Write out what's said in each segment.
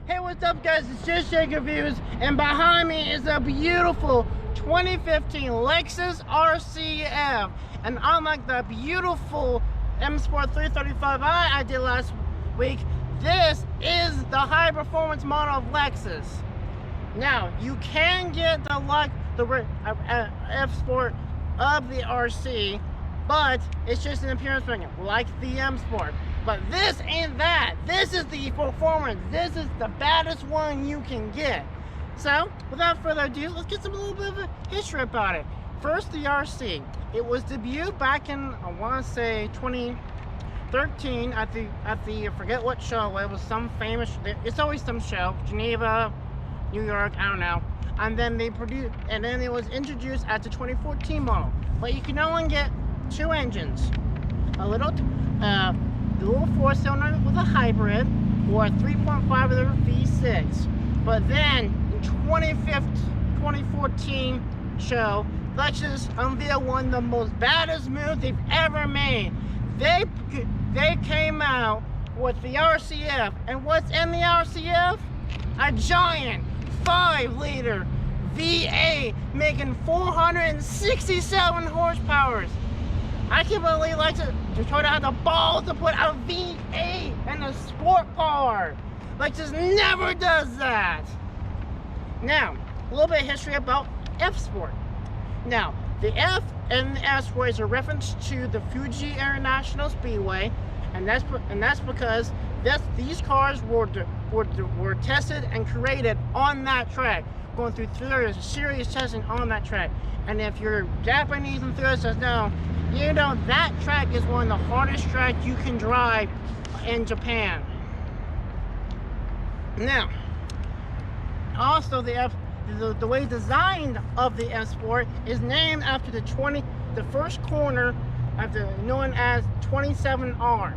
Hey, what's up guys, it's Just Shake Reviews, and behind me is a beautiful 2015 Lexus RCF. And unlike the beautiful M Sport 335i I did last week, this is the high performance model of Lexus. Now, you can get the F Sport of the RC, but it's just an appearance thing, like the M Sport. But this ain't that. This is the performance. This is the baddest one you can get. So, without further ado, let's get a little bit of a history about it. First, the RC. It was debuted back in, I want to say, 2013 at the I forget what show. It was some famous. It's always some show, Geneva, New York, I don't know. And then they produced, and then it was introduced at the 2014 model. But you can only get two engines, a little four-cylinder with a hybrid, or a 3.5 liter V6. But then in 2014 show, Lexus unveiled one of the most baddest moves they've ever made. They came out with the RCF, and what's in the RCF? A giant 5-liter V8 making 467 horsepower. I can't believe Lexus Toyota had the balls to put a V8 in a sport car. Lexus never does that. Now, a little bit of history about F Sport. Now, the F and the F Sport is a reference to the Fuji International Speedway, and that's because these cars were tested and created on that track, going through serious testing on that track. And if you're Japanese enthusiasts know, you know that track is one of the hardest tracks you can drive in Japan. Now, also the way designed of the F Sport is named after the first corner known as 27R.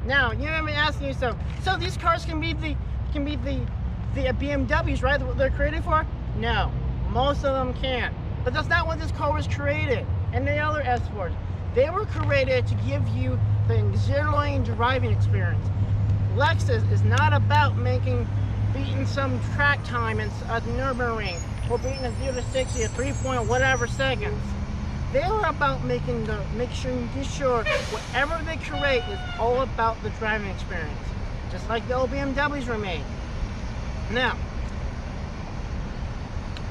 Now, you may be asking yourself, so these cars can be the BMWs, right? What they're created for? No, most of them can't. But that's not what this car was created. And the other F Sports, they were created to give you the exhilarating driving experience. Lexus is not about beating some track time at Nürburgring, or beating a 0 to 60 at 3 point whatever seconds. They are about making sure whatever they create is all about the driving experience, just like the old BMWs were made. Now,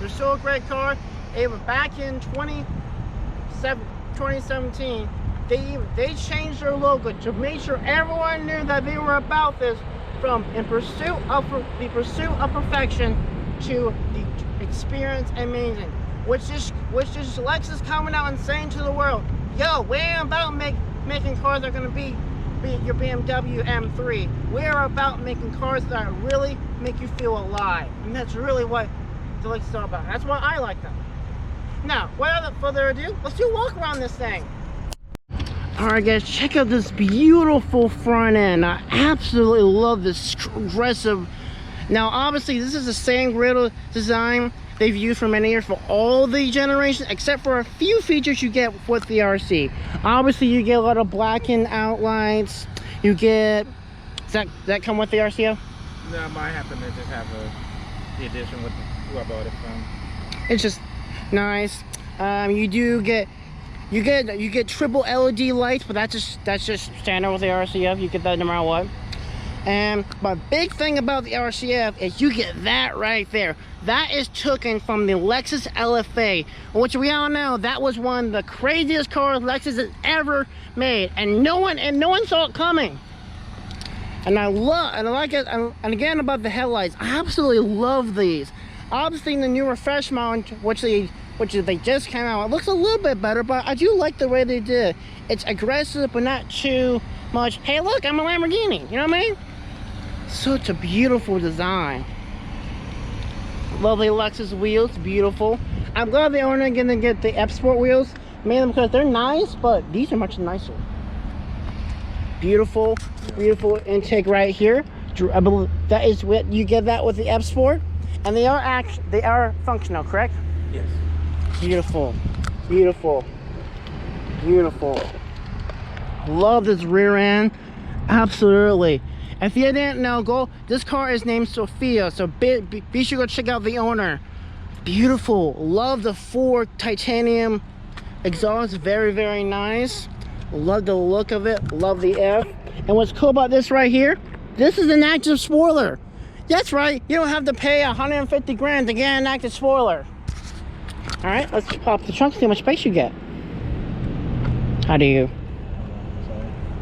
they're still a great car. Back in 2017, they changed their logo to make sure everyone knew that they were about this, from the pursuit of perfection to the experience amazing, which is Lexus coming out and saying to the world, yo, we ain't about making cars that are going to beat your BMW M3. We're about making cars that really make you feel alive, and that's really what the Lexus is all about. That's why I like them. Now, without further ado, let's do a walk around this thing. Alright guys, check out this beautiful front end. I absolutely love this aggressive. Now obviously this is the same grill design they've used for many years for all the generations, except for a few features you get with the RC. Obviously you get a lot of blackened outlines. You get, does that come with the RCF? No, I might happen to just have the addition with who I bought it from. It's just nice. You get triple LED lights, but that's just standard with the RCF. You get that no matter what. But big thing about the RCF is you get that right there. That is taken from the Lexus LFA, which we all know that was one of the craziest cars Lexus has ever made, and no one saw it coming. And I like it. And again, about the headlights, I absolutely love these. Obviously, in the newer fresh mount, which they just came out, it looks a little bit better, but I do like the way they did. It's aggressive, but not too much. Hey, look, I'm a Lamborghini. You know what I mean? Such a beautiful design. Lovely Lexus wheels, beautiful. I'm glad they aren't gonna get the F Sport wheels, mainly because they're nice, but these are much nicer. Beautiful, beautiful intake right here. I believe that is what you get that with the F Sport, and they are functional, correct? Yes. Beautiful, beautiful, beautiful. Love this rear end, absolutely. If you didn't know, go. This car is named Sophia, so be sure to go check out the owner. Beautiful. Love the 4 titanium exhaust. Very, very nice. Love the look of it. Love the F. And what's cool about this right here, this is an active spoiler. That's right. You don't have to pay 150 grand to get an active spoiler. All right, let's pop the trunk, see how much space you get. How do you?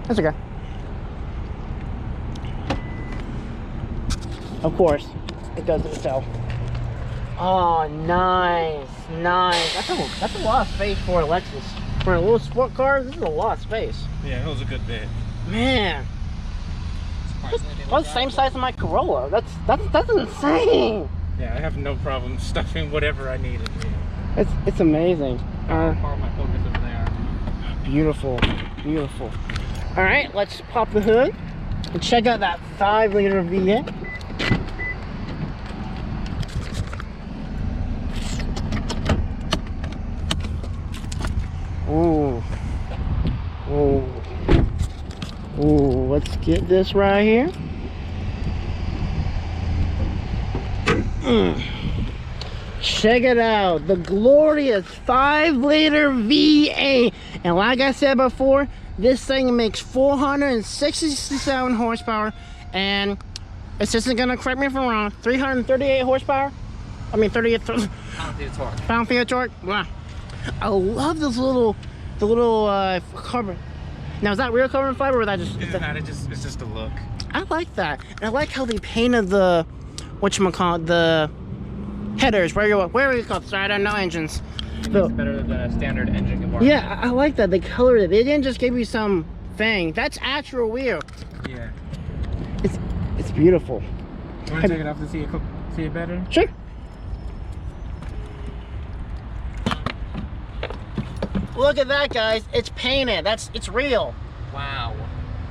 That's okay. Of course, it does it itself. Oh, nice, nice. That's a lot of space for a Lexus. For a little sport car, this is a lot of space. Yeah, it was a good bit. Man, that's the same size as my Corolla. That's insane. Yeah, I have no problem stuffing whatever I needed. It's amazing. Far my focus over there. Beautiful, beautiful. All right, let's pop the hood and check out that 5-liter V8. Ooh, ooh, ooh. Let's get this right here. Check it out, the glorious 5-liter V8. And like I said before, this thing makes 467 horsepower, and assistant gonna correct me if I'm wrong, 338 horsepower. I mean 38 Pound-feet of torque. Pound-feet of torque. Wow. I love this little carbon. Now is that real carbon fiber, or that just? It's just a look. I like that, and I like how they painted the whatchamacallit, the headers. Where you called? Sorry, I don't know engines. It's better than a standard engine compartment. Yeah, I like that. They colored it. They didn't just give you some thing. That's actual wheel. Yeah. It's beautiful. You want to take it off to see it better? Sure. Look at that, guys. It's painted. It's real. Wow.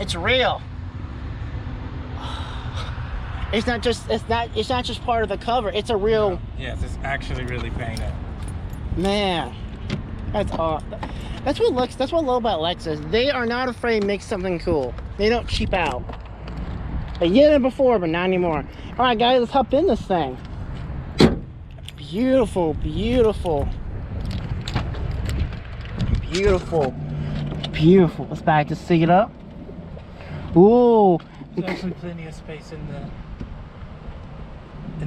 It's real. It's not just part of the cover. It's a real. Yes, it's actually really painted. Man, that's awesome. That's what I love about Lexus. They are not afraid to make something cool. They don't cheap out. They did it before, but not anymore. All right, guys, let's hop in this thing. Beautiful, beautiful, beautiful, beautiful. Let's back to see it up. Ooh. There's actually plenty of space in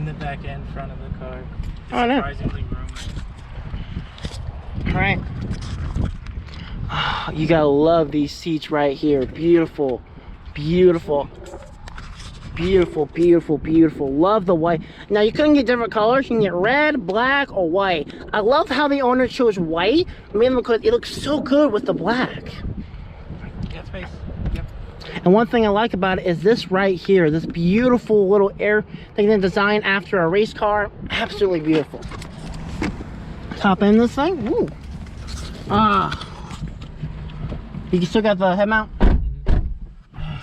the back end front of the car. It's Oh, no. surprisingly roomy. All right. Oh, you gotta love these seats right here. Beautiful, beautiful, beautiful, beautiful, beautiful. Love the white. Now you couldn't get different colors. You can get red, black, or white. I love how the owner chose white, mainly because it looks so good with the black. Got space. Yep. And one thing I like about it is this right here, this beautiful little air thing they designed after a race car. Absolutely beautiful. Top in this thing. Ooh. Ah. You still got the head mount?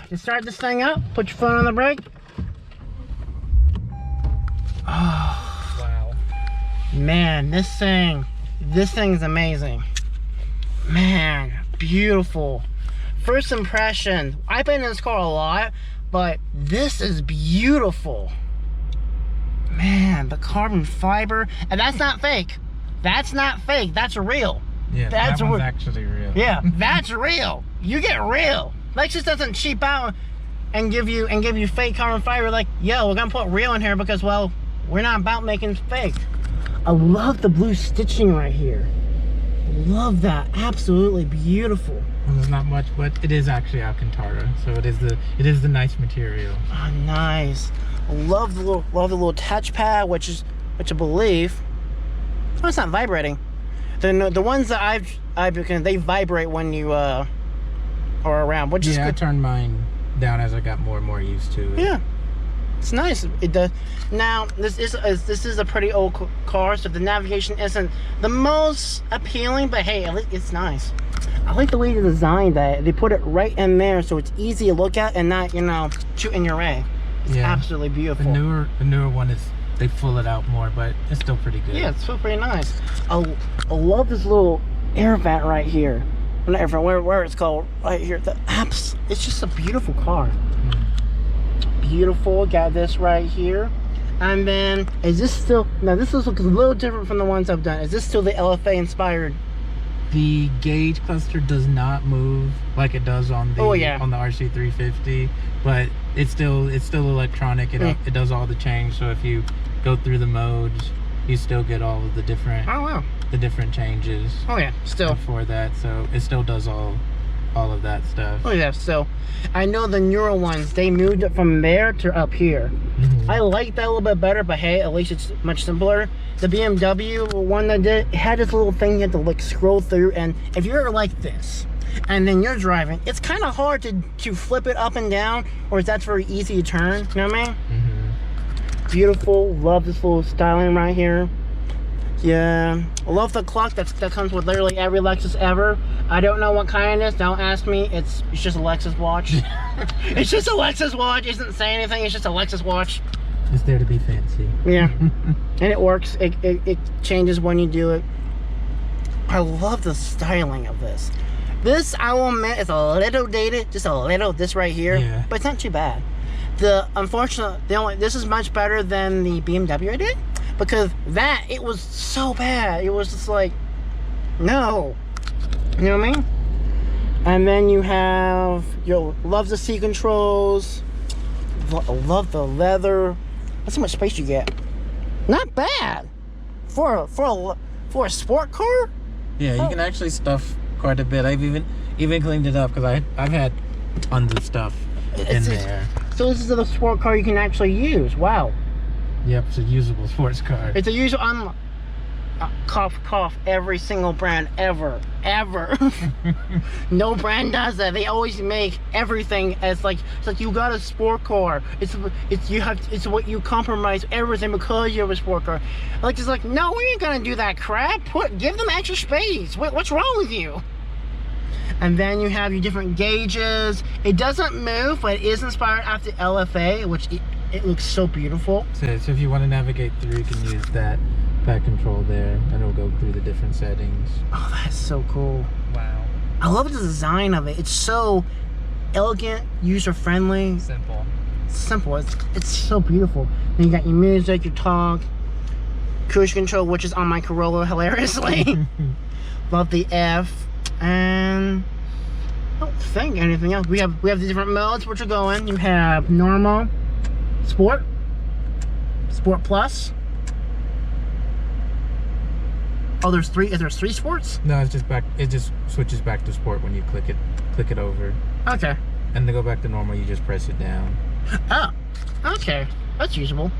Just start this thing up. Put your foot on the brake. Oh. Wow. Man, this thing's amazing. Man, beautiful. First impression, I've been in this car a lot, but this is beautiful. Man, the carbon fiber, and that's not fake. That's not fake, that's real. Yeah, that one's actually real. Yeah, that's real. You get real. Lexus doesn't cheap out and give you fake carbon fiber like, yo, we're gonna put real in here because, well, we're not about making fake. I love the blue stitching right here. Love that. Absolutely beautiful. Well, there's not much, but it is actually Alcantara, so it is the nice material. Oh, nice. I love the little touchpad, which I believe. Oh, it's not vibrating. The ones that I've they vibrate when you are around. Which is good. I turned mine down as I got more and more used to it. Yeah. It's nice. It does. Now, this is a pretty old car, so the navigation isn't the most appealing, but hey, it's nice. I like the way they designed that. They put it right in there, so it's easy to look at and not, shoot in your eye. It's absolutely beautiful. The newer one is, they pull it out more, but it's still pretty good. Yeah, it's still pretty nice. I love this little air vent right here. Not air vent, where it's called right here. The apps. It's just a beautiful car. beautiful. Got this right here. And then, is this still, now this looks a little different from the ones I've done. Is this still the LFA inspired? The gauge cluster does not move like it does on the on the RC350, but it's still electronic. It does all the change. So if you go through the modes, you still get all of the different the different changes. Oh yeah, still for that. So it still does all of that stuff. Oh yeah, so I know the newer ones, they moved it from there to up here. I like that a little bit better, but hey, at least it's much simpler. The BMW one that did, it had this little thing you had to like scroll through, and if you're like this and then you're driving, it's kind of hard to flip it up and down, or that's very easy to turn, you know what I mean? Beautiful. Love this little styling right here. Yeah, I love the clock that comes with literally every Lexus ever. I don't know what kind it is. Don't ask me. It's just a Lexus watch. It's just a Lexus watch. It doesn't say anything. It's just a Lexus watch. It's there to be fancy. Yeah, and it works. It changes when you do it. I love the styling of this. This, I will admit, is a little dated. Just a little. This right here, but it's not too bad. This is much better than the BMW I did. Because it was so bad. It was just like, no. You know what I mean? And then you have, love the seat controls. Love the leather. That's how much space you get. Not bad. For a sport car? Yeah, you can actually stuff quite a bit. I've even cleaned it up because I've had tons of stuff in there. So this is a sport car you can actually use. Wow. Yep, it's a usable sports car. It's a usable, cough, every single brand ever. No brand does that. They always make everything as like, it's like you got a sport car. It's what you compromise everything because you have a sport car. Like, it's like, no, we ain't gonna do that crap. Give them extra space. What's wrong with you? And then you have your different gauges. It doesn't move, but it is inspired after LFA, which it looks so beautiful. So if you want to navigate through, you can use that control there, and it'll go through the different settings. Oh, that's so cool. Wow. I love the design of it. It's so elegant, user-friendly. Simple. It's so beautiful. Then you got your music, your talk, cruise control, which is on my Corolla, hilariously. Love the F. And I don't think anything else. We have the different modes which are going. You have normal, sport, sport plus. Oh, there's three sports? No, it's just back. It just switches back to sport when you click it over. Okay. And to go back to normal, you just press it down. Oh, okay. That's usable.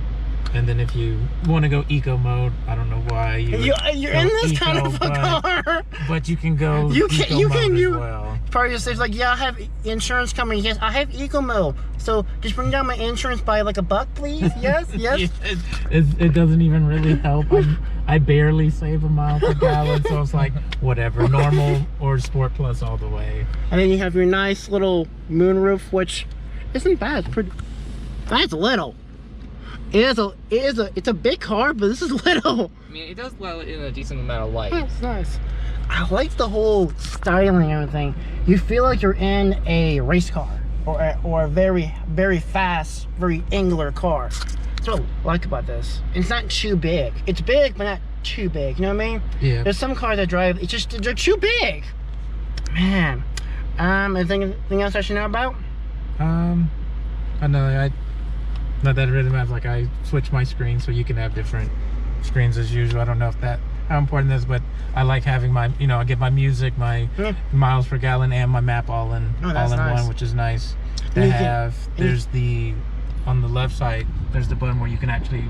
And then if you want to go eco mode, I don't know why you're in this eco, kind of a car. But you can go. You can as well. Probably just says like, yeah, I have insurance company. Yes, I have eco mode. So just bring down my insurance by like $1, please. Yes. It doesn't even really help. I barely save a mile per gallon, so it's like whatever, normal or sport plus all the way. And then you have your nice little moonroof, which isn't bad. It's pretty. That's little. It's a big car, but this is little. I mean, it does let in a decent amount of light. That's nice. I like the whole styling and everything. You feel like you're in a race car or a very, very fast, very angular car. That's what I like about this. It's not too big. It's big, but not too big. You know what I mean? Yeah. There's some cars that drive, they're too big. Man. Anything else I should know about? I know not that it really matters. Like, I switch my screen so you can have different screens as usual. I don't know how important it is, but I like having my, I get my music, my miles per gallon, and my map all in one, which is nice to have. There's on the left side, there's the button where you can actually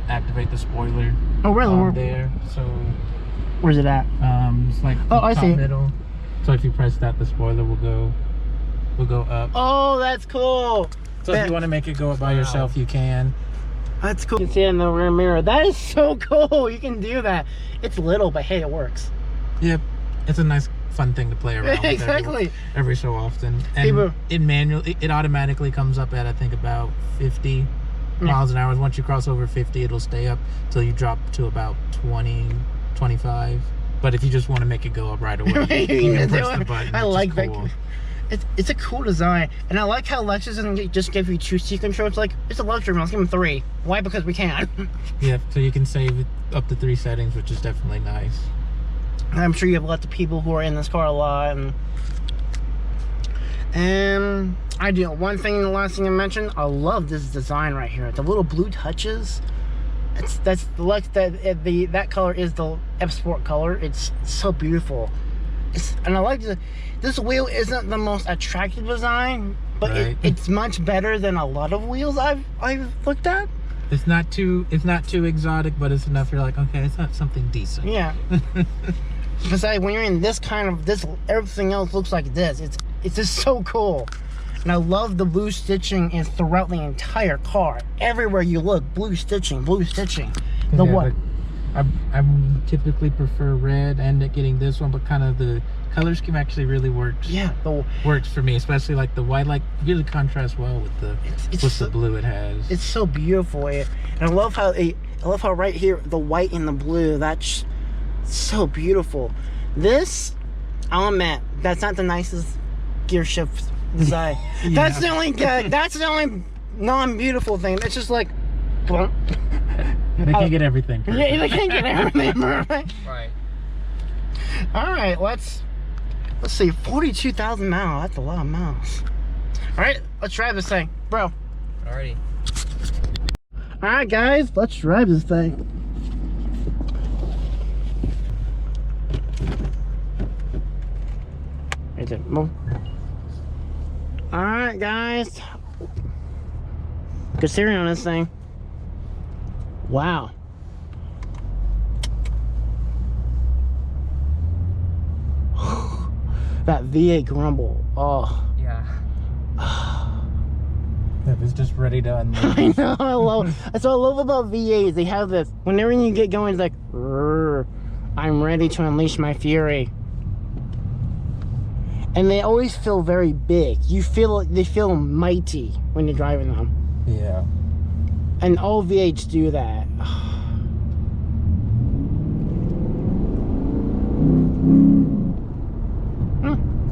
activate the spoiler. Oh, really? There. So where's it at? It's like I see. Middle. So if you press that, the spoiler will go up. Oh, that's cool. So if you want to make it go up by yourself, you can. That's cool. You can see it in the rear mirror. That is so cool. You can do that. It's little, but hey, it works. Yep. It's a nice, fun thing to play around with exactly. every so often. And it automatically comes up at, I think, about 50 miles an hour. Once you cross over 50, it'll stay up till you drop to about 20, 25. But if you just want to make it go up right away, you can press the button. I like that. it's a cool design, and I like how Lexus doesn't just give you 2 seat controls. Like, it's a luxury, let's give them 3. Why? Because we can. Yeah, so you can save it up to 3 settings, which is definitely nice. And I'm sure you have lots of people who are in this car a lot, and I do. One thing, the last thing I mentioned, I love this design right here. The little blue touches. That color is the F Sport color. It's so beautiful. And I like this wheel isn't the most attractive design, but right. It's much better than a lot of wheels I've looked at. It's not too exotic, but it's enough. You're like, okay, it's not something decent. Yeah. Besides, when you're in this kind of everything else looks like this. It's just so cool. And I love the blue stitching is throughout the entire car. Everywhere you look, blue stitching, blue stitching. The yeah, what? I typically prefer red and getting this one, but kind of the color scheme actually really works. Yeah, works for me, especially like the white, like really contrasts well with the blue it has. It's so beautiful, and I love how right here the white and the blue. That's so beautiful. This, I'll admit, that's not the nicest gear shift design. Yeah. That's the only non-beautiful thing. It's just like. They can't get everything perfect. Yeah, they can't get everything perfect. Right. All right, let's see, 42,000 miles. That's a lot of miles. All right, let's drive this thing, bro. Alrighty. All right, guys, let's drive this thing. Is it move? All right, guys. Good steering on this thing. Wow. That V8 grumble. Oh. Yeah. It was just ready to unload. I know. That's what I love about V8s. They have this. Whenever you get going, it's like, I'm ready to unleash my fury. And they always feel very big. They feel mighty when you're driving them. Yeah. And all V8s do that.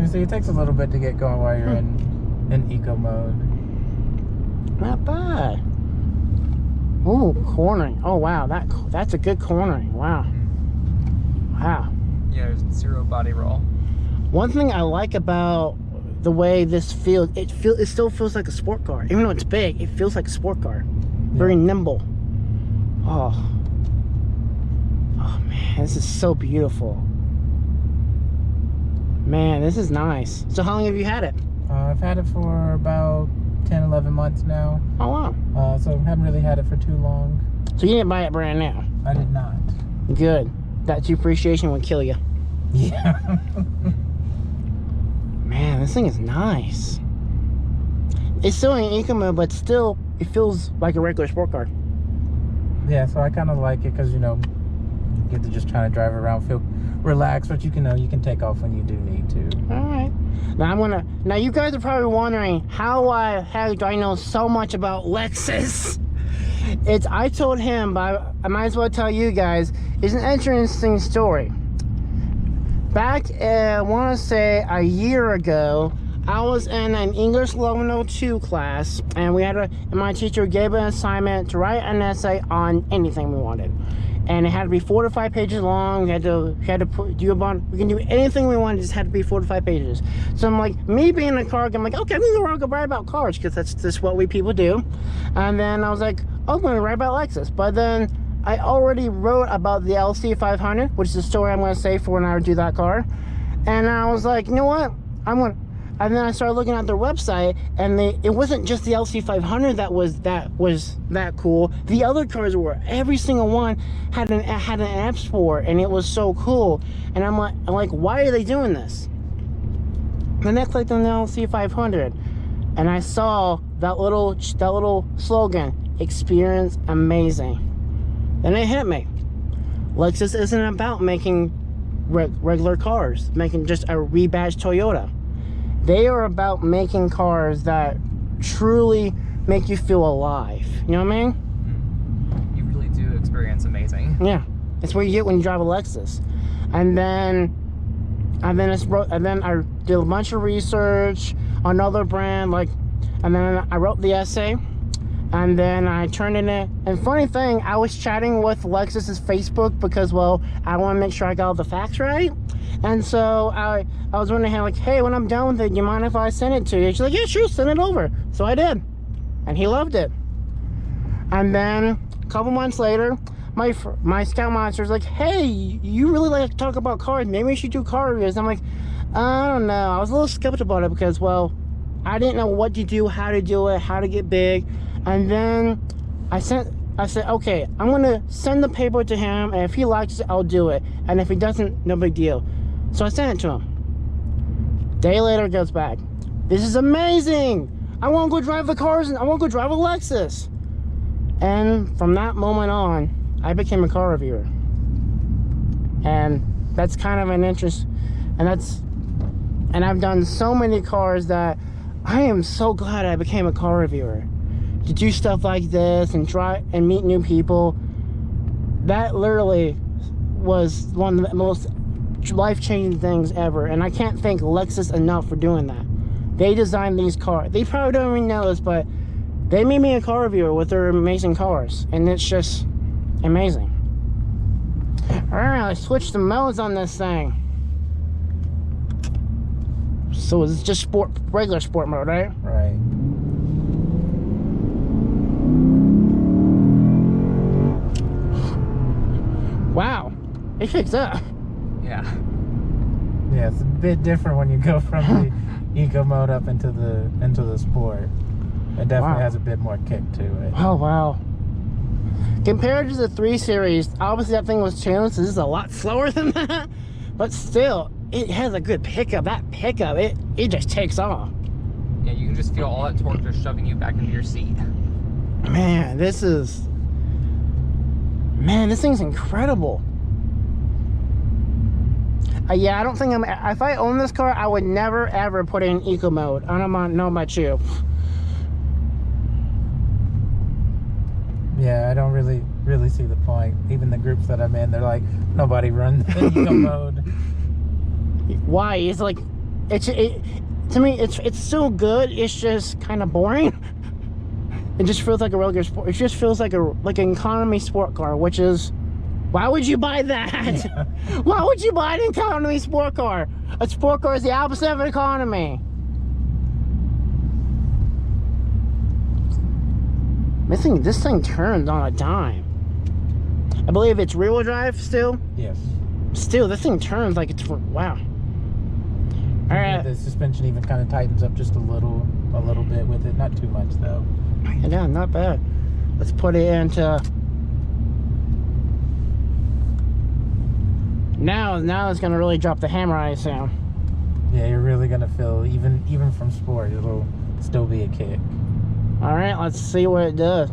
You see, it takes a little bit to get going while you're in eco mode. Not bad. Oh, cornering. Oh wow, that's a good cornering. Wow. Wow. Yeah, there's 0 body roll. One thing I like about the way this feels, it still feels like a sport car. Even though it's big, it feels like a sport car. Very nimble. Oh man, this is so beautiful. Man, this is nice. So how long have you had it? I've had it for about 10, 11 months now. Oh wow. So I haven't really had it for too long. So you didn't buy it brand new? I did not. Good. That depreciation would kill you. Yeah. Man, this thing is nice. It's still in eco mode, but still, it feels like a regular sport car. Yeah, so I kind of like it because, you know, you get to just try to drive around, feel relaxed, but you can take off when you do need to. All right. Now you guys are probably wondering how do I know so much about Lexus? I told him, but I might as well tell you guys. It's an interesting story. Back, I want to say a year ago, I was in an English 1102 class, and my teacher gave an assignment to write an essay on anything we wanted, and it had to be 4 to 5 pages long. We can do anything we wanted. It just had to be 4 to 5 pages. So I'm like, me being a car guy, I'm like, okay, I'm gonna write about cars because that's just what we people do. And then I was like, oh, I'm gonna write about Lexus, but then I already wrote about the LC500, which is a story I'm going to say for when I do that car. And I was like, you know what? And then I started looking at their website, and it wasn't just the LC500 that was that cool. The other cars were. Every single one had an F Sport, and it was so cool. And I'm like, why are they doing this? Then I clicked on the LC500, and I saw that little slogan, "Experience Amazing." Then it hit me. Lexus isn't about making regular cars, making just a rebadged Toyota. They are about making cars that truly make you feel alive. You know what I mean? You really do experience amazing. Yeah. That's what you get when you drive a Lexus. And then And then I did a bunch of research on another brand, and then I wrote the essay, and then I turned it in. And funny thing, I was chatting with Lexus's Facebook because, well, I want to make sure I got all the facts right. And so I was wondering, hey, when I'm done with it, you mind if I send it to you? She's like, yeah, sure, send it over. So I did, and he loved it. And then a couple months later, my Scoutmaster's like, hey, you really like to talk about cars, maybe we should do car reviews. I'm like, I don't know. I was a little skeptical about it because, well, I didn't know what to do, how to do it, how to get big. And then I said, okay, I'm gonna send the paper to him, and if he likes it, I'll do it, and if he doesn't, no big deal. So I sent it to him. Day later, goes back, this is amazing, I want to go drive the cars, and I want to go drive a Lexus. And from that moment on, I became a car reviewer. And that's kind of an interest, and I've done so many cars that I am so glad I became a car reviewer. To do stuff like this and try and meet new people, that literally was one of the most life-changing things ever. And I can't thank Lexus enough for doing that. They designed these cars. They probably don't even know this, but they made me a car reviewer with their amazing cars, and it's just amazing. All right, let's switch the modes on this thing. So it's just regular sport mode, right? Right. Wow, it kicks up. Yeah. Yeah, it's a bit different when you go from the eco mode up into the sport. It definitely has a bit more kick to it. Oh wow. Compared to the 3 Series, obviously that thing was tuned, so this is a lot slower than that. But still, it has a good pickup. That pickup, it just takes off. Yeah, you can just feel all that torque just shoving you back into your seat. Man, this thing's incredible. Yeah, I don't think if I own this car, I would never ever put it in eco mode. I don't know about you. Yeah, I don't really see the point. Even the groups that I'm in, they're like, nobody runs in eco mode. Why? It's like, to me, it's still good. It's just kind of boring. It just feels like a regular sport. It just feels like an economy sport car, which is, why would you buy that? Yeah. Why would you buy an economy sport car? A sport car is the opposite of an economy. This thing turns on a dime. I believe it's rear-wheel drive still. Yes. Still, this thing turns like it's wow. All right. The suspension even kind of tightens up just a little bit with it. Not too much though. Yeah, not bad. Let's put it into. Now it's gonna really drop the hammer, I assume. Yeah, you're really gonna feel even from sport, it'll still be a kick. All right, let's see what it does.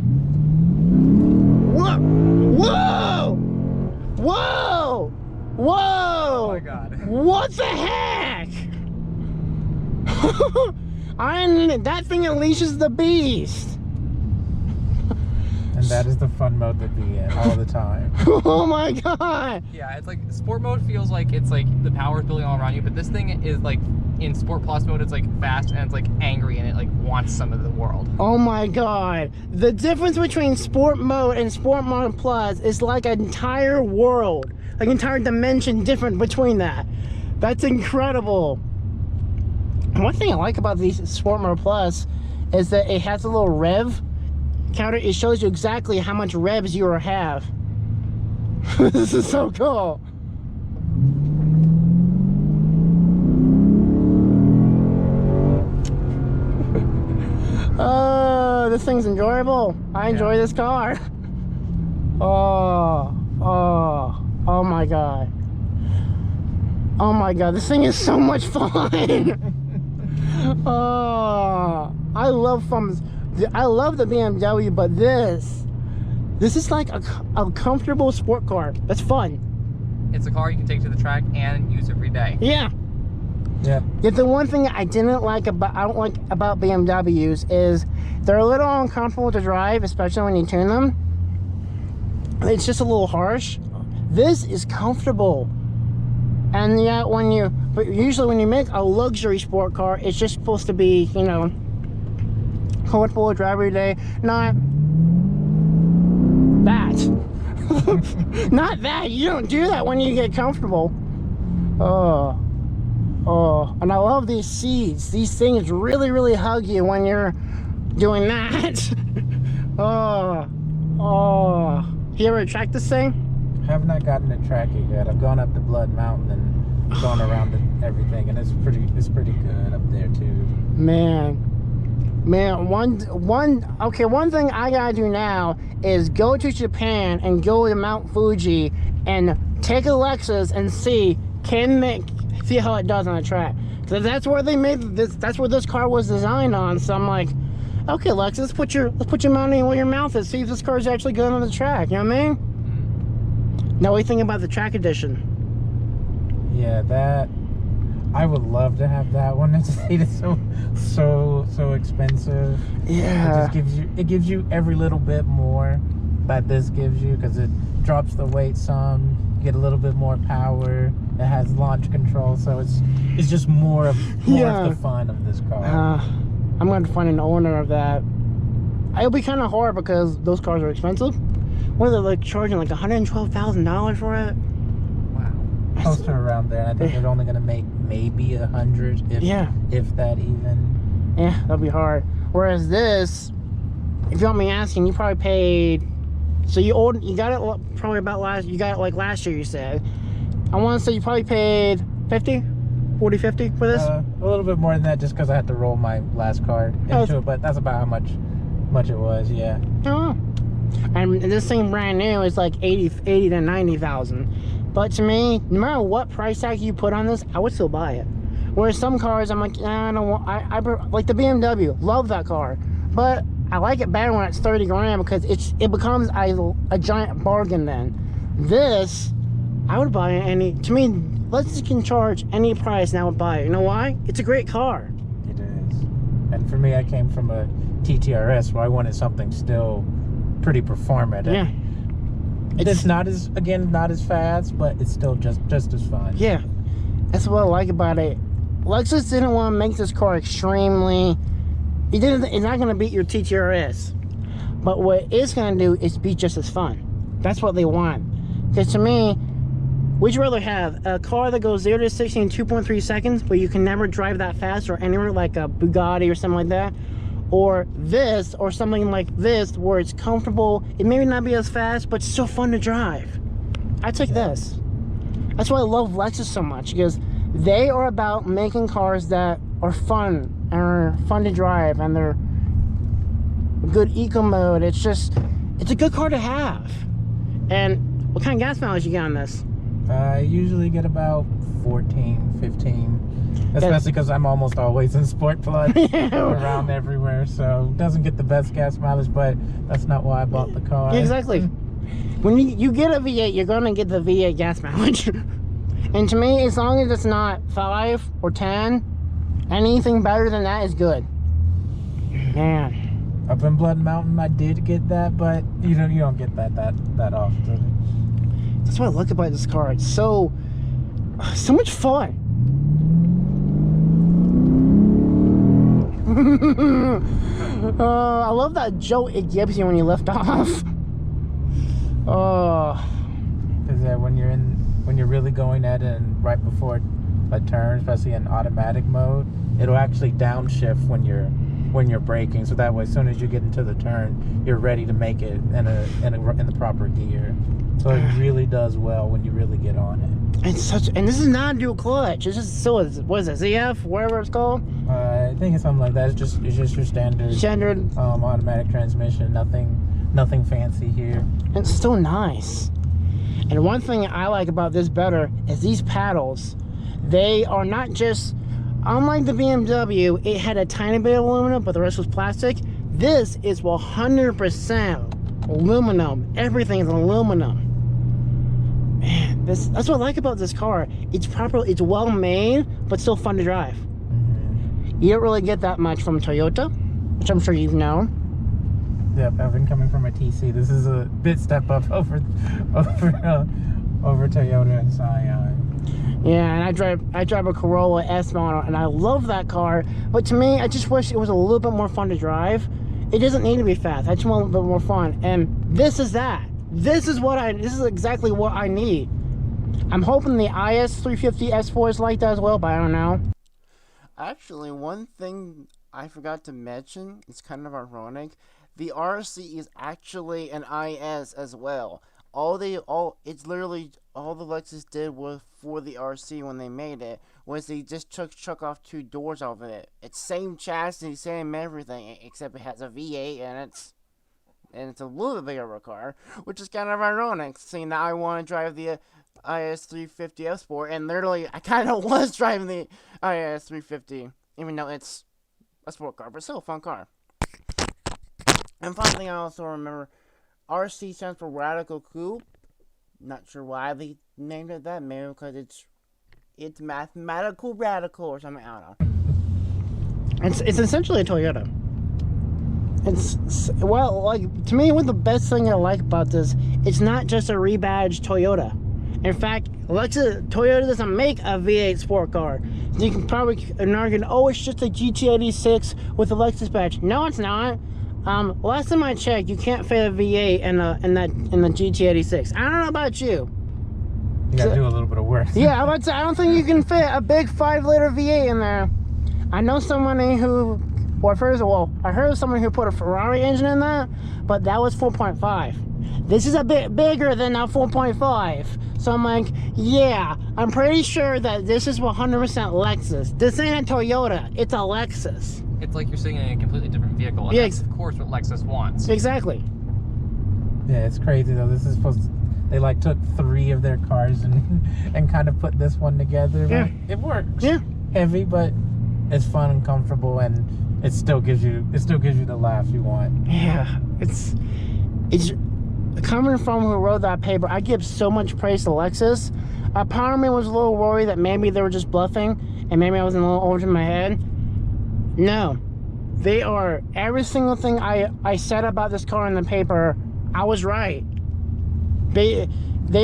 Whoa! Whoa! Whoa! Whoa! Oh my God! What the heck? That thing unleashes the beast. And that is the fun mode to be in all the time. Oh my God! Yeah, it's like sport mode feels like it's like the power is building all around you, but this thing is like in sport plus mode, it's like fast and it's like angry and it like wants some of the world. Oh my God! The difference between sport mode and sport mode plus is like an entire world, like an entire dimension different between that. That's incredible. One thing I like about these sport mode plus is that it has a little rev counter. It shows you exactly how much revs you have. This is so cool. Oh, this thing's enjoyable. I enjoy this car. Oh my God. Oh my God, this thing is so much fun. Oh, I love the BMW, but this is like a comfortable sport car. That's fun. It's a car you can take to the track and use every day. Yeah. Yeah. Yet the one thing I don't like about BMWs is they're a little uncomfortable to drive, especially when you tune them. It's just a little harsh. This is comfortable. And yet when you But usually when you make a luxury sport car, it's just supposed to be, you know, comfortable to drive every day. Not that. Not that. You don't do that when you get comfortable. Oh, and I love these seats. These things really, really hug you when you're doing that. Oh. You ever track this thing? Have not gotten to track it yet. I've gone up to Blood Mountain and gone around everything, and it's pretty good up there too. Man, one thing I gotta do now is go to Japan and go to Mount Fuji and take a Lexus and see how it does on the track. Because that's where they made this. That's where this car was designed on. So I'm like, okay, Lex, let's put your mounting where your mouth is. See if this car is actually good on the track. You know what I mean? Now, what do you think about the track edition? Yeah, that I would love to have that one. It's so expensive. Yeah. It gives you every little bit more that this gives you, because it drops the weight some. You get a little bit more power. It has launch control, so it's just more of the fun of this car. I'm going to find an owner of that. It'll be kind of hard because those cars are expensive. What are they like charging, like $112,000 for it? Wow. Close to around there. I think they're only going to make maybe 100, if that even. Yeah, that'll be hard. Whereas this, if you want me asking, you probably paid. So you got it probably about last year. You said. I want to say you probably paid 50 for this. A little bit more than that, just because I had to roll my last card into it. But that's about how much it was. Yeah. Oh. And this thing brand new is like 80 to 90,000. But to me, no matter what price tag you put on this, I would still buy it. Whereas some cars, I'm like, I don't want. I like the BMW. Love that car, but I like it better when it's 30 grand because it becomes a giant bargain. Then this, I would buy it to me, Lexus can charge any price and I would buy it. You know why? It's a great car. It is. And for me, I came from a TTRS where I wanted something still pretty performant. Yeah. It's not as fast, but it's still just as fun. Yeah. That's what I like about it. Lexus didn't want to make this car extremely. It's not going to beat your TTRS. But what it's going to do is be just as fun. That's what they want. Because to me, would you rather have a car that goes 0 to 60 in 2.3 seconds, but you can never drive that fast, or anywhere like a Bugatti or something like that? Or this, or something like this, where it's comfortable, it may not be as fast, but still fun to drive. I take this. That's why I love Lexus so much, because they are about making cars that are fun, and are fun to drive, and they're good eco mode. It's a good car to have. And what kind of gas mileage you get on this? I usually get about 14, 15, especially because I'm almost always in Sport Plus around everywhere, so it doesn't get the best gas mileage, but that's not why I bought the car. Exactly. When you get a V8, you're going to get the V8 gas mileage. And to me, as long as it's not 5 or 10, anything better than that is good. Man. Up in Blood Mountain, I did get that, but you don't get that often. That's what I like about this car. It's so much fun. I love that jolt it gives you when you lift off. Because when you're really going at it, and right before a turn, especially in automatic mode, it'll actually downshift when you're braking, so that way as soon as you get into the turn, you're ready to make it in the proper gear. So it really does well when you really get on it. And this is not a dual clutch. It's just what is it, ZF, whatever it's called? I think it's something like that. It's just your standard automatic transmission. Nothing fancy here. And it's still nice. And one thing I like about this better is these paddles. They are not just, unlike the BMW, it had a tiny bit of aluminum, but the rest was plastic. This is 100% aluminum. Everything is aluminum. Man, that's what I like about this car. It's well made, but still fun to drive. You don't really get that much from Toyota, which I'm sure you know. Yep, I've been coming from a TC. This is a bit step up over Toyota and Scion. Yeah, and I drive a Corolla S model, and I love that car. But to me, I just wish it was a little bit more fun to drive. It doesn't need to be fast. I just want a little bit more fun. And this is that. This is exactly what I need. I'm hoping the IS350 S4 is like that as well, but I don't know. Actually, one thing I forgot to mention, it's kind of ironic. The RC is actually an IS as well. It's literally all the Lexus did was for the RC when they made it was they just chuck off 2 doors off of it. It's same chassis, same everything, except it has a V8 and it's a little bit bigger of a car, which is kind of ironic, seeing that I want to drive the IS350 S4, and literally I kind of was driving the IS350, even though it's a sport car, but still a fun car. And fun thing I also remember, RC stands for Radical Coupe. Not sure why they named it that, maybe because it's mathematical radical or something, I don't know. It's essentially a Toyota. Well, like, to me, what the best thing I like about this, it's not just a rebadged Toyota. In fact, Toyota doesn't make a V8 sport car. You can probably argue, oh, it's just a GT86 with a Lexus badge. No, it's not. Last time I checked, you can't fit a V8 in the GT86. I don't know about you. You gotta do a little bit of work. Yeah, I don't think you can fit a big 5-liter V8 in there. I know somebody who, well, first of all, I heard of someone who put a Ferrari engine in that, but that was 4.5. This is a bit bigger than a 4.5. So I'm like, yeah, I'm pretty sure that this is 100% Lexus. This ain't a Toyota, it's a Lexus. It's like you're sitting in a completely different vehicle, and that's, of course, what Lexus wants. Exactly. Yeah, it's crazy though. This is supposed to, they like took 3 of their cars and kind of put this one together. Yeah. It works. Yeah. Heavy, but it's fun and comfortable, and it still gives you the laugh you want. Yeah, it's coming from who wrote that paper. I give so much praise to Lexus. Part of me was a little worried that maybe they were just bluffing, and maybe I was a little over in my head. No, they are, every single thing I said about this car in the paper, I was right. They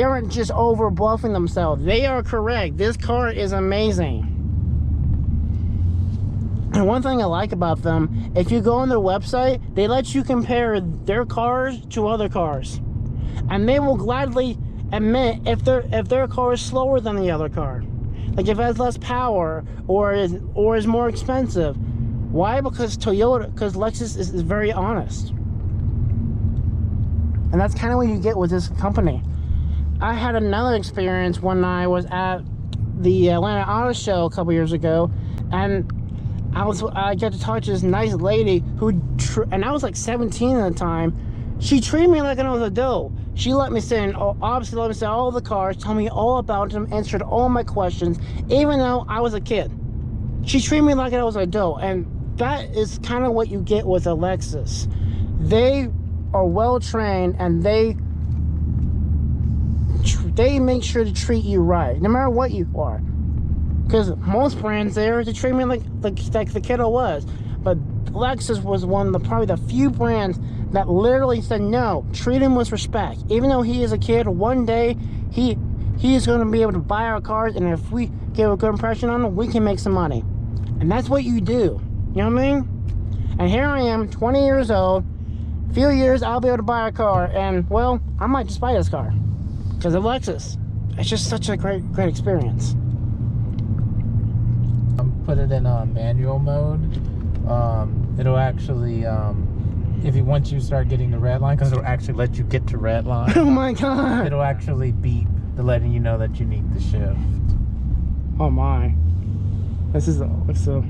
aren't just over bluffing themselves. They are correct. This car is amazing. And one thing I like about them, if you go on their website, they let you compare their cars to other cars. And they will gladly admit if their car is slower than the other car. Like if it has less power or is more expensive. Why? Because Lexus is very honest. And that's kind of what you get with this company. I had another experience when I was at the Atlanta Auto Show a couple years ago, and I got to talk to this nice lady and I was like 17 at the time. She treated me like I was an adult. She let me sit in, obviously let me sit in all the cars, tell me all about them, answered all my questions, even though I was a kid. She treated me like I was an adult, and that is kind of what you get with a Lexus. They are well trained, and they make sure to treat you right, no matter what you are. Because most brands there, they treat me like the kid I was. But Lexus was probably the few brands that literally said, no, treat him with respect. Even though he is a kid, one day he is going to be able to buy our cars, and if we give a good impression on him, we can make some money. And that's what you do. You know what I mean? And here I am, 20 years old. Few years, I'll be able to buy a car, and well, I might just buy this car because of Lexus. It's just such a great experience. Put it in manual mode. It'll actually, once you start getting the red line, because it'll actually let you get to red line. Oh my god! It'll actually beep to letting you know that you need to shift. Oh my! This is so.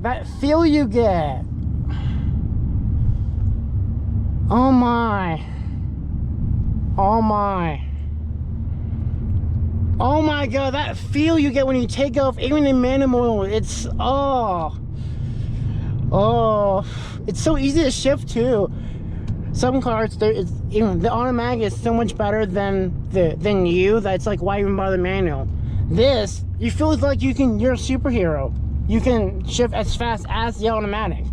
That feel you get. Oh my. Oh my. Oh my god, that feel you get when you take off, even in manual, it's, it's so easy to shift too. Some cars, the automatic is so much better than you, that's like, why even bother manual? This, you feel like you're a superhero. you can shift as fast as the automatic.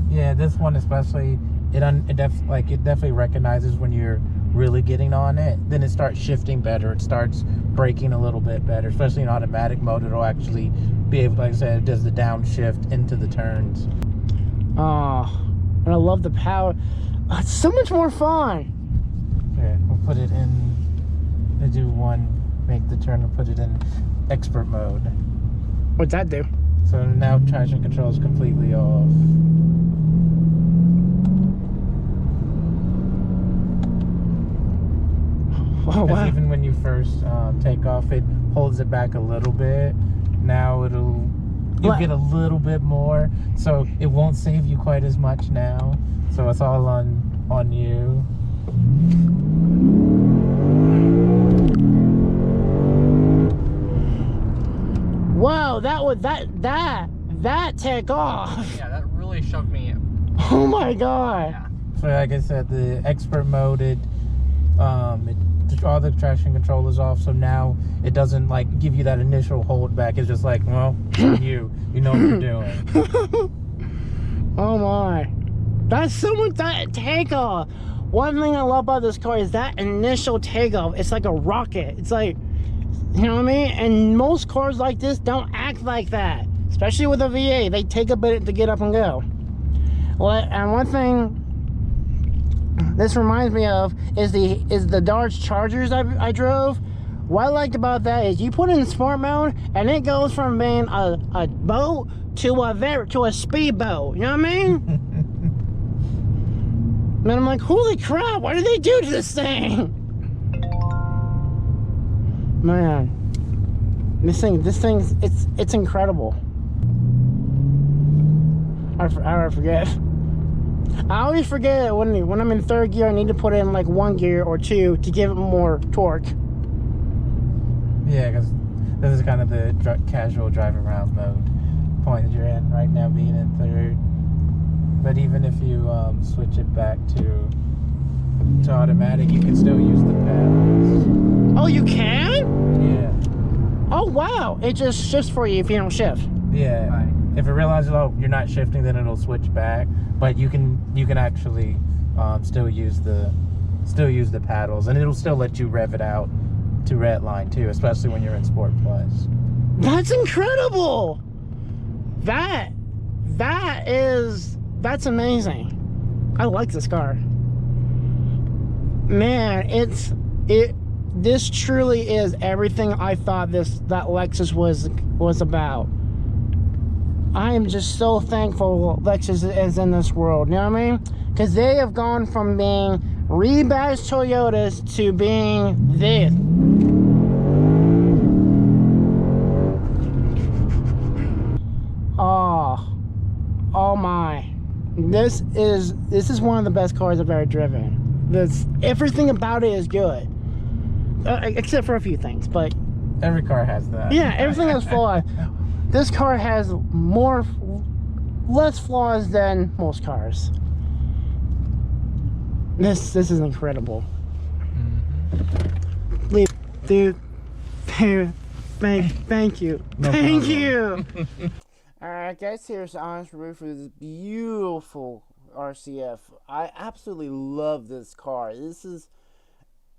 Yeah, this one especially, it definitely recognizes when you're really getting on it. Then it starts shifting better. It starts braking a little bit better, especially in automatic mode. It'll actually be able, like I said, it does the downshift into the turns. Oh, and I love the power. Oh, it's so much more fun. Okay, we'll put it in. I do one, make the turn, and put it in expert mode. What's that do? So now traction control is completely off. Oh, wow. Even when you first take off, it holds it back a little bit. Now you'll get a little bit more, so it won't save you quite as much now. So it's all on you. Wow, that take off. Yeah, that really shoved me in. Oh my god. Yeah. So like I said, the expert mode, all the traction control is off, so now it doesn't like give you that initial hold back. It's just like, well, you know what you're doing. Oh my, that's so much. That takeoff, one thing I love about this car is that initial takeoff. It's like a rocket. It's like, you know what I mean? And most cars like this don't act like that, especially with a V8. They take a bit to get up and go. Well, and one thing this reminds me of is the Dodge Chargers I drove. What I liked about that is you put it in sport mode and it goes from being a boat to a speedboat. You know what I mean? And I'm like, holy crap! What did they do to this thing? Man, this thing's it's incredible. I forget. I always forget when I'm in third gear, I need to put in like 1 gear or 2 to give it more torque. Yeah, because this is kind of the casual drive around mode point that you're in right now, being in third. But even if you switch it back to automatic, you can still use the paddles. Oh, you can? Yeah. Oh wow! It just shifts for you if you don't shift. Yeah. Right. If it realizes, oh, you're not shifting, then it'll switch back. But you can actually still use the paddles, and it'll still let you rev it out to red line too, especially when you're in Sport Plus. That's incredible. That's amazing. I like this car. Man, this truly is everything I thought that Lexus was about. I am just so thankful Lexus is in this world, you know what I mean? Because they have gone from being rebadged Toyotas to being this. Oh my. This is one of the best cars I've ever driven. Everything about it is good. Except for a few things, but Every car has that. yeah, everything has flaws. This car has less flaws than most cars. This is incredible. Mm-hmm. Dude, thank you. No Thank problem. you. Alright guys, here's the honest review for this beautiful RCF. I absolutely love this car. This is,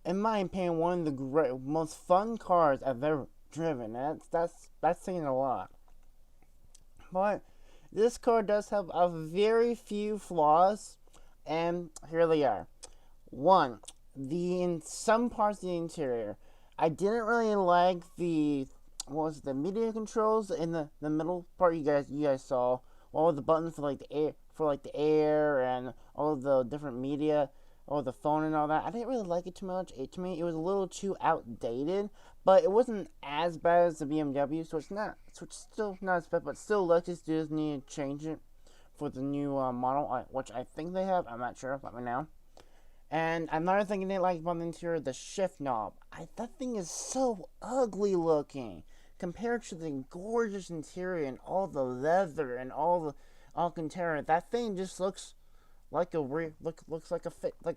in my opinion, one of the most fun cars I've ever driven. That's saying a lot. But this car does have a very few flaws, and here they are. One, in some parts of the interior, I didn't really like the media controls in the middle part. You guys saw all the buttons for the air and all of the different media, or the phone and all that. I didn't really like it too much. To me, it was a little too outdated, but it wasn't as bad as the BMW, so it's still not as bad, but still Lexus does need to change it for the new model, which I think they have. I'm not sure, let me know. And another thing I didn't like about the interior, the shift knob. That thing is so ugly looking compared to the gorgeous interior and all the leather and all the Alcantara. That thing just looks like looks like a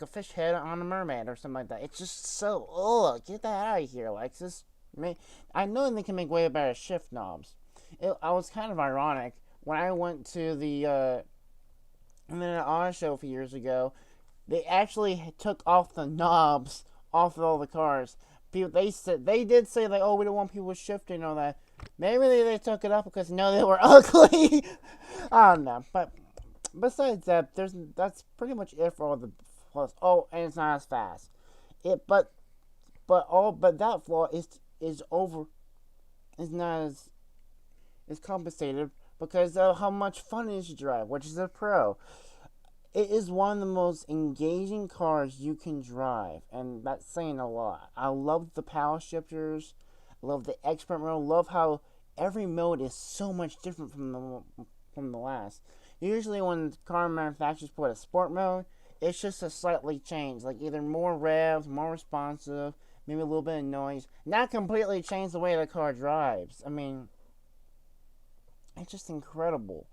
fish head on a mermaid or something like that. It's just so, ugh, get that out of here, Lexus. I know they can make way better shift knobs. I was kind of ironic when I went to the Internet Auto Show a few years ago. They actually took off the knobs off of all the cars. People, they did say like, oh, we don't want people shifting and all that. Maybe they took it off because no, they were ugly. I don't know, but besides that, that's pretty much it for all the flaws. Oh, and it's not as fast. But that flaw is not as compensated because of how much fun it is to drive, which is a pro. It is one of the most engaging cars you can drive, and that's saying a lot. I love the power shifters, I love the expert mode, love how every mode is so much different from the last. Usually when car manufacturers put a sport mode, it's just a slightly change, like either more revs, more responsive, maybe a little bit of noise. Not completely change the way the car drives. I mean, it's just incredible.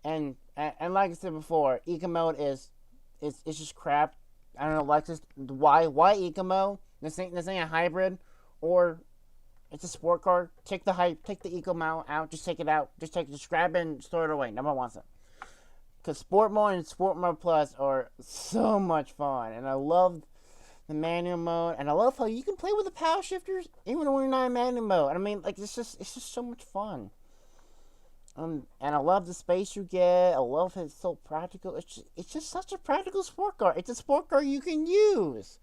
And like I said before, eco mode is just crap. I don't know, Lexus. Why eco mode? This ain't a hybrid, or it's a sport car. Take the eco mode out. Just take it out. Just grab it and store it away. Nobody wants it. Because sport mode and sport mode plus are so much fun, and I love the manual mode, and I love how you can play with the power shifters even when you're not in manual mode. And I mean, like it's just so much fun. And I love the space you get. I love it's so practical. It's just such a practical sport car. It's a sport car you can use.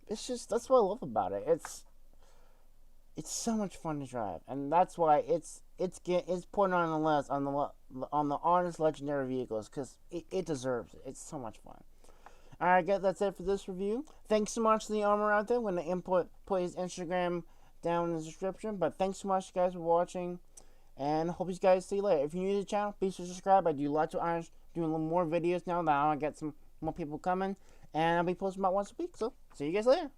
That's what I love about it. It's so much fun to drive, and that's why it's put on the list on the honest legendary vehicles because it deserves it. It's so much fun. Alright guys, that's it for this review. Thanks so much to the owner out there. I'm going to put his Instagram down in the description. But thanks so much guys for watching. And hope you guys see you later. If you're new to the channel, be sure to subscribe. I do lots of doing a little more videos now that I want to get some more people coming. And I'll be posting about once a week. So, see you guys later.